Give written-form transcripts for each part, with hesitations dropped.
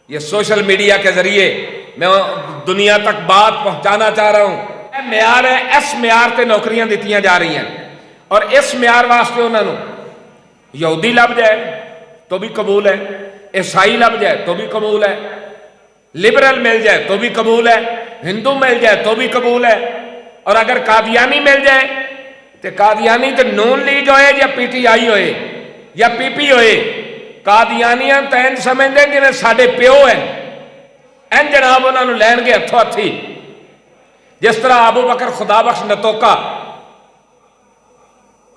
یہ social media کے ذریعے میں دنیا تک بات پہنچانا چاہ رہا ہوں. معیار ہے, اس معیار تے نوکریاں دیتیاں جا رہی ہیں, اور اس معیار واسطے انہوں نے یہودی لب جائے تو بھی قبول ہے, عیسائی لب جائے تو بھی قبول ہے, لبرل مل جائے تو بھی قبول ہے, ہندو مل جائے تو بھی قبول ہے, اور اگر قادیانی مل جائے تو قادیانی تو نون لیگ ہوئے یا پی ٹی آئی ہوئے یا پی پی ہوئے, قادیانیاں تو این سمجھ دیں جنہیں ساڑھے پیو ہیں, این جناب انہوں نے لین گے ہتھو ہتھی. جس طرح ابو بکر خدا بخش نتوکا,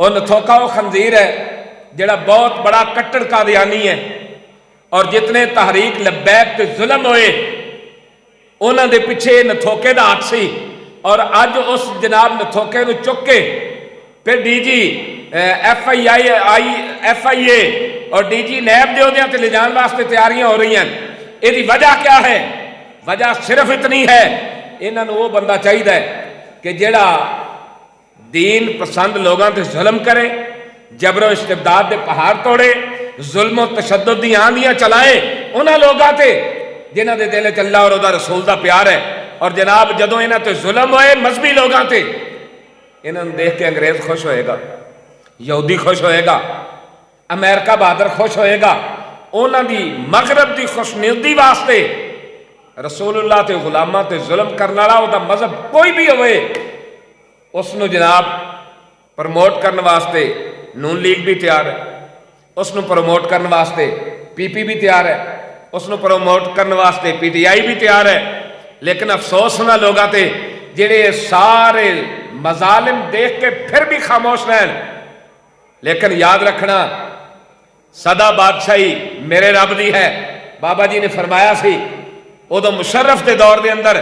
اور نتوکا وہ خنزیر ہے جڑا بہت بڑا کٹڑ قادیانی ہے, اور جتنے تحریک لبیک تے ظلم ہوئے انہوں دے پیچھے نتوکے دا ہاتھ سی, اور اج اس جناب نتوکے نو چک کے پھر ڈی جی ایف آئی اے اور ڈی جی نیب دے ہوندیاں تے لے جان واسطے تیاریاں ہو رہی ہیں. یہ دی وجہ کیا ہے؟ وجہ صرف اتنی ہے, انہوں نے وہ بندہ چاہیے کہ جڑا دین پسند لوگاں تے ظلم کرے, جبر و استبداد دے پہاڑ توڑے, ظلم و تشدد دی آندیاں چلائے انہاں لوگاں تے جنہاں دے دل وچ اللہ اور دا رسول دا پیار ہے. اور جناب جدوں انہاں تے ظلم ہوئے مذہبی لوگاں تے, انہاں نے دیکھ کے انگریز خوش ہوئے گا, یہودی خوش ہوئے گا, امریکہ بہادر خوش ہوئے گا. انہاں دی مغرب دی خوشنودی واسطے رسول اللہ تے غلاماں تے ظلم کرنے والا وہ مذہب کوئی بھی ہوئے اس نو جناب پروموٹ کرنے واسطے نون لیگ بھی تیار ہے, اس نو پروموٹ کرنے واسطے پی پی بھی تیار ہے, اس نو پروموٹ کرنے واسطے پی ٹی آئی بھی تیار ہے. لیکن افسوس ہونا لوگاں تے جڑے سارے مظالم دیکھ کے پھر بھی خاموش رہن. لیکن یاد رکھنا سدا بادشاہی میرے رب دی ہے. بابا جی نے فرمایا سی ادو مشرف دے دور دے اندر,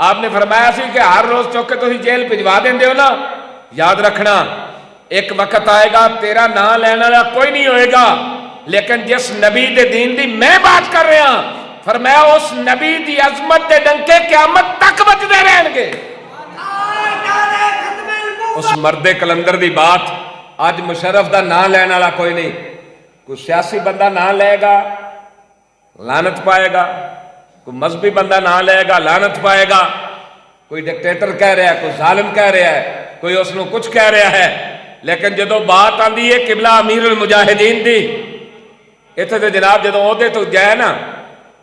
آپ نے فرمایا سی کہ ہر روز چوک کے تسی جیل بھجوا دیندے ہو نا, یاد رکھنا ایک وقت آئے گا تیرا نام لینا والا کوئی نہیں ہوئے گا, لیکن جس نبی دے دین دی میں بات کر رہا ہوں فرمایا اس نبی دی عظمت دے ڈنکے قیامت تک بجدے رہن گے. اس مرد کلندر دی بات آج مشرف دا نام لینا والا کوئی نہیں. کوئی سیاسی بندہ نام لے گا لعنت پائے گا, کوئی مذہبی بندہ نام لے گا لعنت پائے گا, کوئی ڈکٹیٹر کہہ رہا ہے, کوئی ظالم کہہ رہا ہے, کوئی اس نو کچھ کہہ رہا ہے. لیکن جدو بات آندی ہے قبلہ امیر المجاہدین دی, اتنے تو جناب جدو عہدے تو جائے نا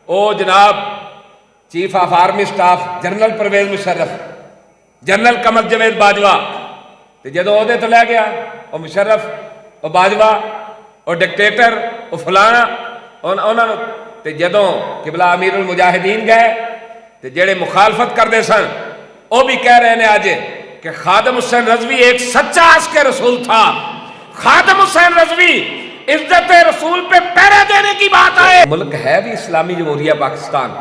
او جناب chief of army staff general Pervez Musharraf, general Qamar Javed Bajwa, تو جدو عہدے تو لے گیا وہ مشرف وہ باجوہ اور ڈکٹیٹر وہ فلانا انہوں نے جدوں قبلہ امیر المجاہدین گئے تو جڑے مخالفت کردے سن وہ بھی کہہ رہے ہیں آج کہ خادم حسین رضوی ایک سچا عاشق رسول تھا. خادم حسین رضوی عزت رسول پہ پہرے دینے کی بات آئے. ملک ہے بھی اسلامی جمہوریہ پاکستان,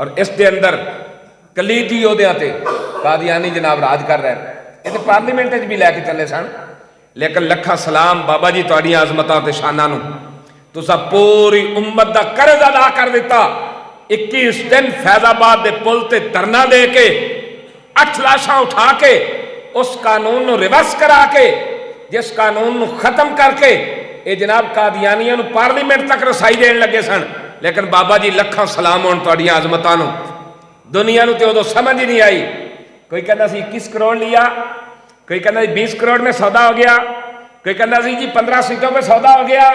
اور اس دے اندر کلیدی عہدیاں تے قادیانی جناب راج کر رہے ہیں. یہ تو پارلیمنٹ بھی لے کے چلے سن, لیکن لکھا سلام بابا جی تہاڈیاں عظمتاں تے شاناں نو تساں پوری امت دا قرض ادا کر دیتا. 21 دن فیض آباد دے پل تے دھرنا دے کے 8 لاشاں اٹھا کے اس قانون نو ریورس کرا کے جس قانون نو ختم کر کے اے جناب قادیانیاں نو پارلیمنٹ تک رسائی دین لگے سن. لیکن بابا جی لکھاں سلام ہون تہاڈیاں عظمتاں نو, دنیا نو تے ادو سمجھ ہی نہیں آئی. کوئی کہندا سی 21 کروڑ لیا, کوئی کہندا سی 20 کروڑ میں سودا ہو گیا, کوئی کہندا سی جی 15 سیٹوں میں سودا ہو گیا.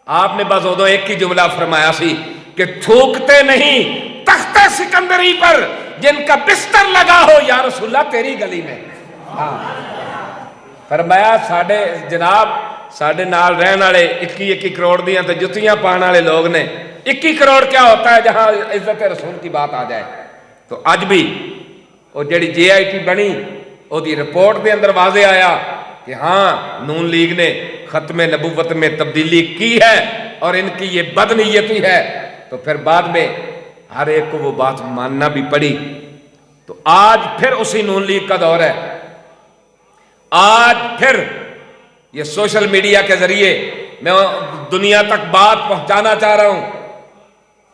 آپ نے بس ادو ایک ہی جملہ فرمایا سی کہ تھوکتے نہیں تخت سکندری پر جن کا بستر لگا ہو یا رسول اللہ تیری گلی میں. فرمایا ساڑھے جناب ساڑھے نال رہن والے 21 کروڑ دیاں تے جتیاں پانے والے لوگ نے. 21 کروڑ کیا ہوتا ہے جہاں عزت رسول کی بات آ جائے. تو آج بھی وہ جڑی جے آئی ٹی بنی وہ دی رپورٹ دے اندر واضح آیا کہ ہاں نون لیگ نے ختم نبوت میں تبدیلی کی ہے اور ان کی یہ بدنیتی ہے. تو پھر بعد میں ہر ایک کو وہ بات ماننا بھی پڑی. تو آج پھر اسی نون لیگ کا دور ہے. آج پھر یہ سوشل میڈیا کے ذریعے میں دنیا تک بات پہنچانا چاہ رہا ہوں.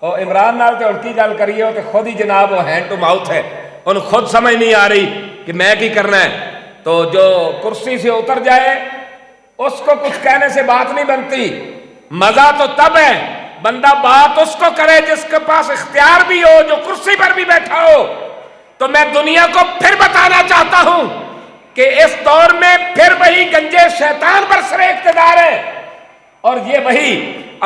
اور عمران نال تے اڑکی گل کریے ہو تو خود ہی جناب وہ ہینڈ ٹو ماؤتھ ہے, انہوں خود سمجھ نہیں آ رہی کہ میں کی کرنا ہے. تو جو کرسی سے اتر جائے اس کو کچھ کہنے سے بات نہیں بنتی. مزہ تو تب ہے بندہ بات اس کو کرے جس کے پاس اختیار بھی ہو، جو کرسی پر بھی بیٹھا ہو۔ تو میں دنیا کو پھر بتانا چاہتا ہوں کہ اس دور میں پھر وہی گنجے شیطان پر سر اقتدار ہے، اور یہ وہی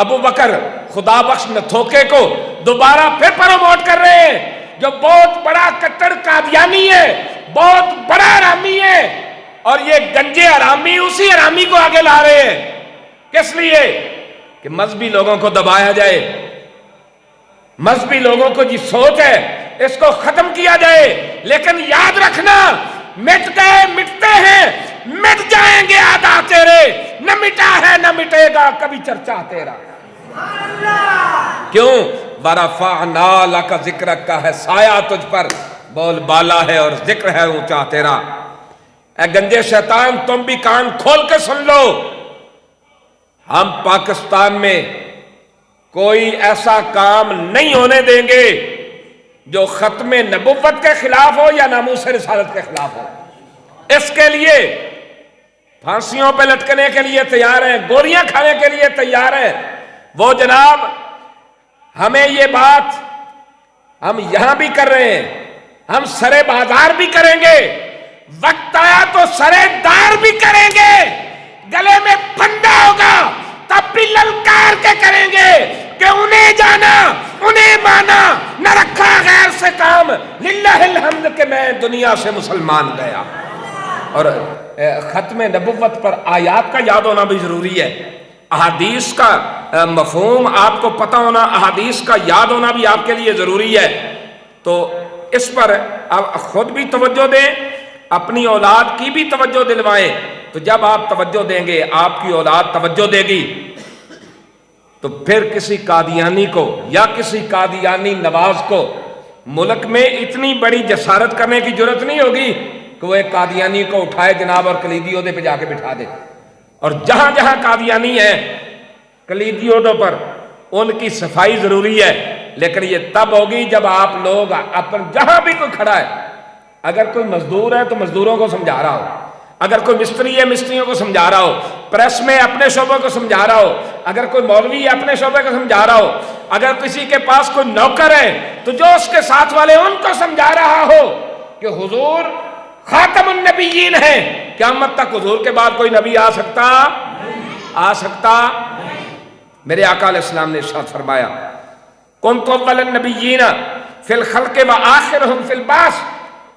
ابو بکر خدا بخش نتھوکے کو دوبارہ پھر پروموٹ کر رہے ہیں، جو بہت بڑا کٹر قادیانی ہے، بہت بڑا حرامی ہے، اور یہ گنجے حرامی اسی حرامی کو آگے لا رہے ہیں۔ کس لیے؟ کہ مذہبی لوگوں کو دبایا جائے، مذہبی لوگوں کو جی سوچ ہے اس کو ختم کیا جائے۔ لیکن یاد رکھنا، مٹ گئے مٹتے ہیں، مٹ جائیں گے آدھا تیرے، نہ مٹا ہے نہ مٹے گا کبھی چرچا تیرا۔ کیوں؟ وَرَفَعْنَا لَكَ ذِكْرَكَ کا ہے، سایہ تجھ پر بول بالا ہے اور ذکر ہے اونچا تیرا۔ اے گنجے شیطان، تم بھی کان کھول کے سن لو، ہم پاکستان میں کوئی ایسا کام نہیں ہونے دیں گے جو ختم نبوت کے خلاف ہو یا ناموس رسالت کے خلاف ہو۔ اس کے لیے پھانسیوں پہ لٹکنے کے لیے تیار ہیں، گولیاں کھانے کے لیے تیار ہیں۔ وہ جناب ہمیں یہ بات ہم یہاں بھی کر رہے ہیں، ہم سرے بازار بھی کریں گے، وقت آیا تو سرے دار بھی کریں گے، گلے میں پھندا ہوگا تب بھی للکار کے کریں گے کہ انہیں جانا انہیں مانا، نہ رکھا غیر سے کام، للہ الحمد کہ میں دنیا سے مسلمان گیا۔ اور ختم نبوت پر آیات کا یاد ہونا بھی ضروری ہے، احادیث کا مفہوم آپ کو پتہ ہونا، احادیث کا یاد ہونا بھی آپ کے لیے ضروری ہے۔ تو اس پر آپ خود بھی توجہ دیں، اپنی اولاد کی بھی توجہ دلوائیں۔ تو جب آپ توجہ دیں گے، آپ کی اولاد توجہ دے گی، تو پھر کسی قادیانی کو یا کسی قادیانی نواز کو ملک میں اتنی بڑی جسارت کرنے کی جرت نہیں ہوگی کہ وہ ایک قادیانی کو اٹھائے جناب اور کلیدی عہدے پہ جا کے بٹھا دے۔ اور جہاں جہاں قادیانی ہیں کلیدی عہدوں پر، ان کی صفائی ضروری ہے، لیکن یہ تب ہوگی جب آپ لوگ جہاں بھی کوئی کھڑا ہے، اگر کوئی مزدور ہے تو مزدوروں کو سمجھا رہا ہو، اگر کوئی مستری ہے مستریوں کو سمجھا رہا ہو، پریس میں اپنے شعبے کو سمجھا رہا ہو، اگر کوئی مولوی ہے اپنے شعبے کو سمجھا رہا ہو، اگر کسی کے پاس کوئی نوکر ہے تو جو اس کے ساتھ والے ان کو سمجھا رہا ہو کہ حضور خاتم النبیین ہیں، قیامت تک حضور کے بعد کوئی نبی آ سکتا؟ میرے آقا علیہ السلام نے ارشاد فرمایا، کنت اول النبیین فی الخلق و آخرہم فی البعث،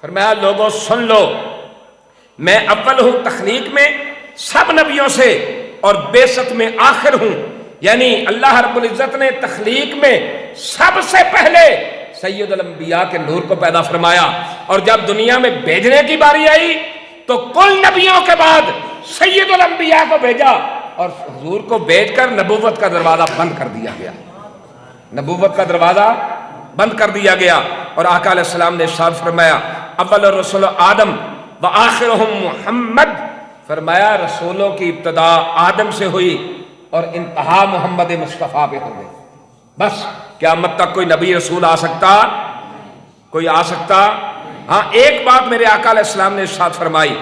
فرمایا لوگوں سن لو، میں اول ہوں تخلیق میں سب نبیوں سے اور بعثت میں آخر ہوں، یعنی اللہ رب العزت نے تخلیق میں سب سے پہلے سید الانبیاء کے نور کو پیدا فرمایا، اور جب دنیا میں بھیجنے کی باری آئی تو کل نبیوں کے بعد سید الانبیاء کو بھیجا، اور حضور کو بھیج کر نبوت کا دروازہ بند کر دیا گیا، نبوت کا دروازہ بند کر دیا گیا۔ اور آقا علیہ السلام نے ارشاد فرمایا، اول الرسول آدم وآخرہم محمد، فرمایا رسولوں کی ابتدا آدم سے ہوئی اور انتہا محمد مصطفیٰ پہ ہو گئی۔ بس قیامت تک کوئی نبی رسول آ سکتا؟ کوئی آ سکتا؟ ہاں ایک بات میرے آقا علیہ السلام نے ارشاد فرمائی،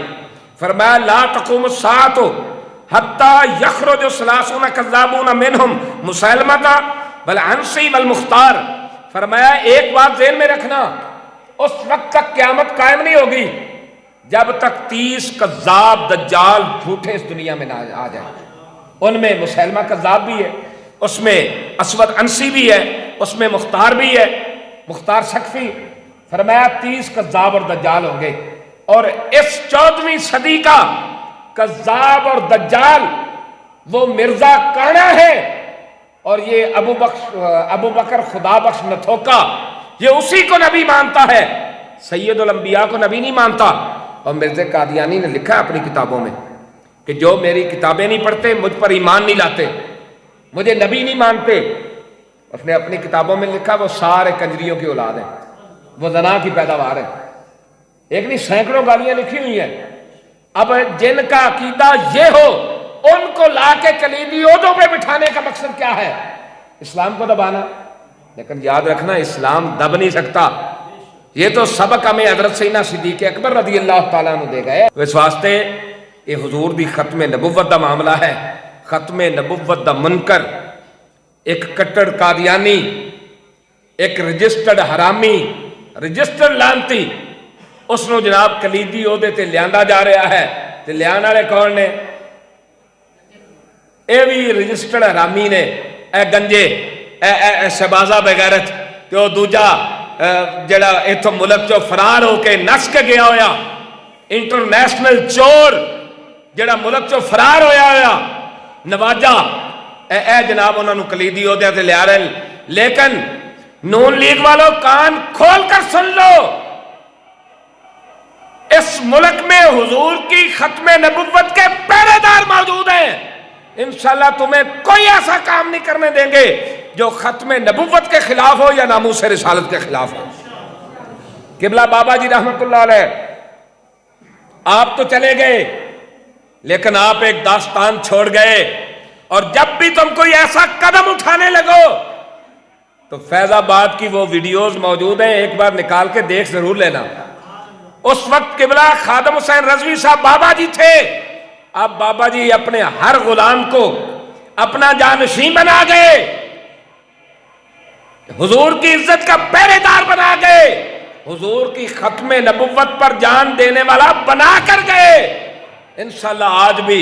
فرمایا لا تقوم الساعۃ حتی یخرج ثلاثون کذابون منہم مسیلمۃ والعنسی والمختار، فرمایا ایک بات ذہن میں رکھنا، اس وقت تک قیامت قائم نہیں ہوگی جب تک 30 کذاب دجال جھوٹے اس دنیا میں نہ آ جائیں۔ ان میں مسیلمہ کذاب بھی ہے، اس میں اسود عنسی بھی ہے، اس میں مختار بھی ہے، مختار سقفی، فرمایا 30 کذاب اور دجال ہوں گے۔ اور اس 14ویں صدی کا کذاب اور دجال وہ مرزا کانا ہے، اور یہ ابو بکر خدا بخش نتھوکا یہ اسی کو نبی مانتا ہے، سید الانبیاء کو نبی نہیں مانتا۔ اور مرزا قادیانی نے لکھا اپنی کتابوں میں کہ جو میری کتابیں نہیں پڑھتے مجھ پر ایمان نہیں لاتے، مجھے نبی نہیں مانتے، اس نے اپنی کتابوں میں لکھا وہ سارے کنجریوں کی اولاد ہیں، وہ زنا کی پیداوار ہے، ایک نہیں سینکڑوں گالیاں لکھی ہوئی ہیں۔ اب جن کا عقیدہ یہ ہو ان کو لا کے کلیدی عہدوں پہ بٹھانے کا مقصد کیا ہے؟ اسلام کو دبانا۔ لیکن یاد رکھنا اسلام دب نہیں سکتا، یہ تو سبق ہمیں حضرت سیدنا صدیق اکبر رضی اللہ تعالیٰ عنہ دے گئے۔ اس واسطے یہ حضور دی ختم نبوت دا معاملہ ہے، ختم نبوت دا منکر ایک کٹڑ قادیانی، ایک رجسٹرڈ حرامی، رجسٹرڈ لانتی، اس نو جناب کلیدی عہدے تے لیاندا جا رہا ہے، تے لیان والے کون نے؟ اے بھی رجسٹرڈ حرامی نے، اے گنجے، اے شہبازہ بغیرت، تے او دوجا جڑا ایتھوں ملک چو فرار ہو کے نس کے گیا ہویا، انٹرنیشنل چور جڑا ملک چو فرار ہویا ہویا، نواجہ، اے جناب انہوں نے کلیدی عہدے تے لیا رہے ہیں۔ لیکن نون لیگ والوں کان کھول کر سن لو، اس ملک میں حضور کی ختم نبوت کے پہرے دار موجود ہیں، انشاءاللہ تمہیں کوئی ایسا کام نہیں کرنے دیں گے جو ختم نبوت کے خلاف ہو یا ناموس رسالت کے خلاف ہو۔ قبلہ بابا جی رحمت اللہ علیہ، آپ تو چلے گئے لیکن آپ ایک داستان چھوڑ گئے، اور جب بھی تم کوئی ایسا قدم اٹھانے لگو تو فیض آباد کی وہ ویڈیوز موجود ہیں، ایک بار نکال کے دیکھ ضرور لینا۔ اس وقت قبلہ خادم حسین رضوی صاحب بابا جی تھے، اب بابا جی اپنے ہر غلام کو اپنا جانشین بنا گئے، حضور کی عزت کا پہرے دار بنا گئے، حضور کی ختم نبوت پر جان دینے والا بنا کر گئے۔ انشاءاللہ آج بھی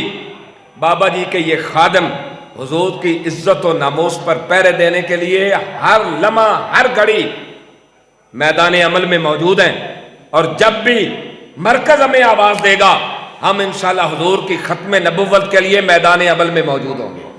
بابا جی کے یہ خادم حضور کی عزت و ناموس پر پہرے دینے کے لیے ہر لمحہ ہر گھڑی میدان عمل میں موجود ہیں، اور جب بھی مرکز ہمیں آواز دے گا ہم انشاءاللہ حضور کی ختم نبوت کے لیے میدان عمل میں موجود ہوں گے۔